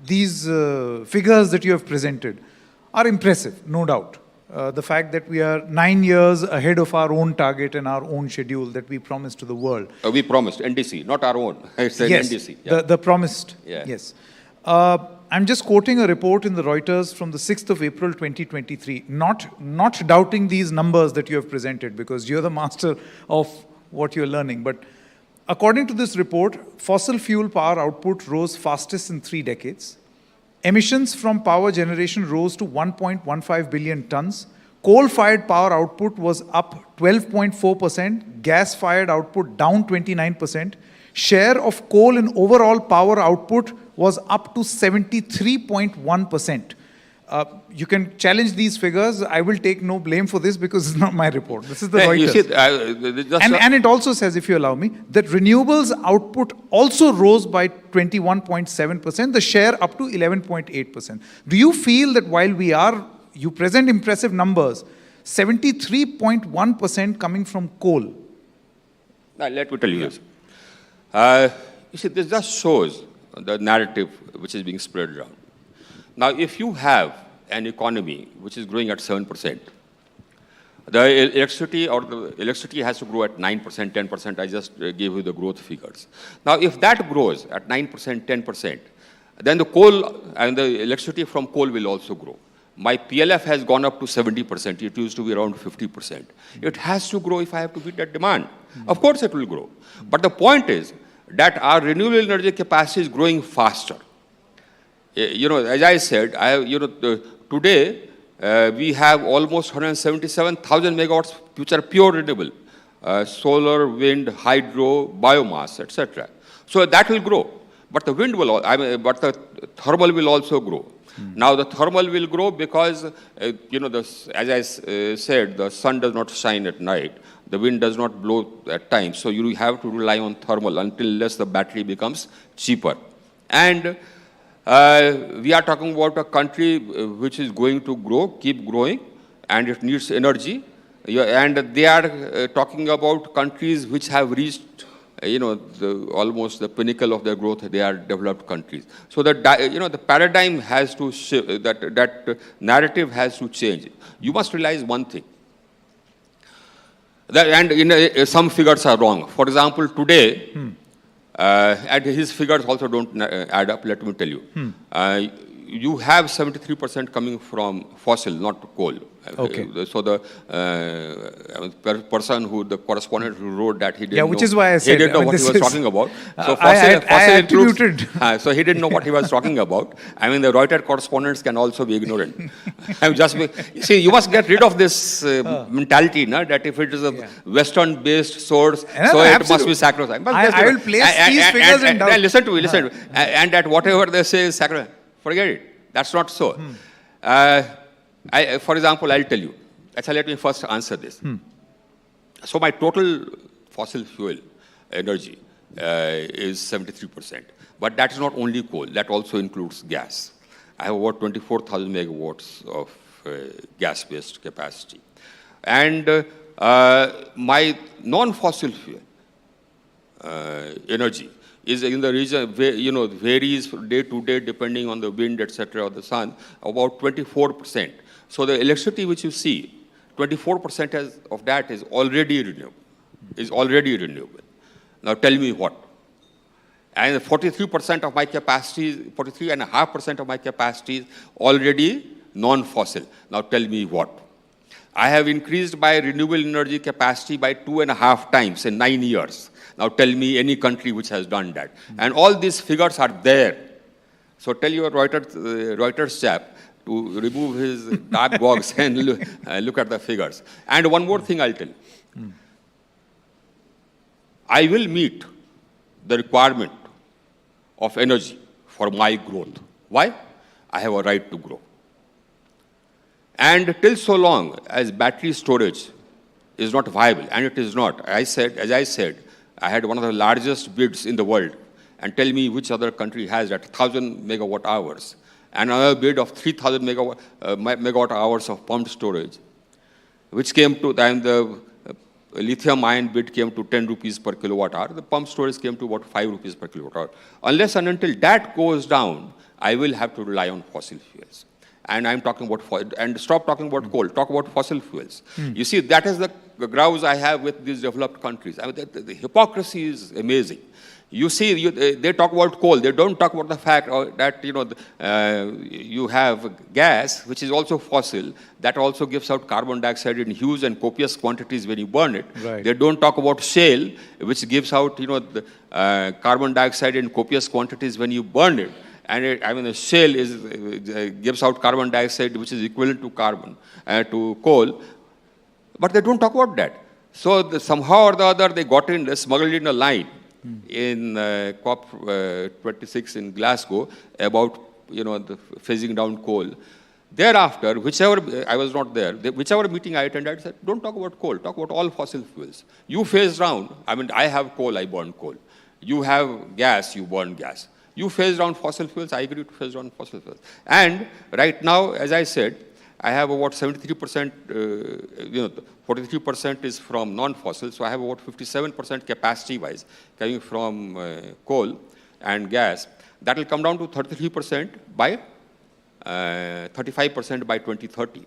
these figures that you have presented are impressive, no doubt. The fact that we are 9 years ahead of our own target and our own schedule that we promised to the world. We promised, NDC, not our own. It's an Yes, NDC. Yeah. the promised, Yeah. yes. I'm just quoting a report in the Reuters from the 6th of April 2023, not doubting these numbers that you have presented because you're the master of what you're learning. But according to this report, fossil fuel power output rose fastest in 3 decades. Emissions from power generation rose to 1.15 billion tons. Coal-fired power output was up 12.4%, gas-fired output down 29%. Share of coal in overall power output was up to 73.1%. You can challenge these figures. I will take no blame for this because it's not my report. This is the Reuters. And it also says, if you allow me, that renewables output also rose by 21.7%, the share up to 11.8%. Do you feel that while you present impressive numbers, 73.1% coming from coal? Now, let me tell you this. You see, this just shows the narrative which is being spread around. Now, if you have an economy which is growing at 7%, the electricity has to grow at 9%, 10%. I just gave you the growth figures. Now, if that grows at 9%, 10%, then the coal and the electricity from coal will also grow. My PLF has gone up to 70%. It used to be around 50%. It has to grow if I have to meet that demand. Of course, it will grow. But the point is that our renewable energy capacity is growing faster. As I said, today we have almost 177,000 megawatts which are pure renewable, solar, wind, hydro, biomass, etc. So that will grow, but the wind will, but the thermal will also grow. Now the thermal will grow because, as I said, the sun does not shine at night, the wind does not blow at times, so you have to rely on thermal unless the battery becomes cheaper. And we are talking about a country which is going to grow, keep growing, and it needs energy. And they are talking about countries which have reached, almost the pinnacle of their growth. They are developed countries. So that the paradigm has to shift. That narrative has to change. You must realize one thing. Some figures are wrong. For example, today. And his figures also don't add up, let me tell you. You have 73% coming from fossil, not coal. Okay. So the the correspondent who wrote that, he didn't know. Which is why I said, he didn't know what he was talking about. So I attributed. So he didn't know what he was talking about. I mean, the Reuters correspondents can also be ignorant. See, you must get rid of this mentality, that if it is a Western-based source, so it must be sacrosanct. I will place these figures in doubt. Listen to me, listen. And that whatever they say is sacrosanct. Forget it. That's not so. For example, I'll tell you. Actually, let me first answer this. So my total fossil fuel energy is 73%. But that is not only coal. That also includes gas. I have about 24,000 megawatts of gas-based capacity. And my non-fossil fuel energy is in the region, varies day to day depending on the wind, etc., or the sun, about 24%. So the electricity which you see, 24% of that is already renewable. Now tell me what? And 43% of my capacity, 43.5% of my capacity is already non-fossil. Now tell me what? I have increased my renewable energy capacity by 2.5 times in 9 years. Now tell me any country which has done that. And all these figures are there. So tell your Reuters chap to remove his dark box and look at the figures. And one more thing I'll tell you. I will meet the requirement of energy for my growth. Why? I have a right to grow. And till so long as battery storage is not viable, and it is not, as I said, I had one of the largest bids in the world, and tell me which other country has that, 1,000 megawatt hours, and another bid of 3,000 megawatt hours of pumped storage, which came to, and the lithium ion bid came to 10 rupees per kilowatt hour. The pump storage came to about 5 rupees per kilowatt hour. Unless and until that goes down, I will have to rely on fossil fuels. And I'm talking about, and stop talking about coal, talk about fossil fuels. You see, that is the grouse I have with these developed countries. I mean, the hypocrisy is amazing. You see, they talk about coal. They don't talk about the fact that you have gas, which is also fossil, that also gives out carbon dioxide in huge and copious quantities when you burn it. Right. They don't talk about shale, which gives out the, carbon dioxide in copious quantities when you burn it. And the shale gives out carbon dioxide, which is equivalent to carbon to coal. But they don't talk about that. So somehow or the other, they got in, smuggled in a line in COP 26 in Glasgow about the phasing down coal. Thereafter, whichever, I was not there, whichever meeting I attended, I said, don't talk about coal, talk about all fossil fuels. You phase down, I have coal, I burn coal. You have gas, you burn gas. You phase down fossil fuels, I agree to phase down fossil fuels. And right now, as I said, I have about 73%, 43% is from non-fossil, so I have about 57% capacity-wise coming from coal and gas. That will come down to 33% by 35% by 2030.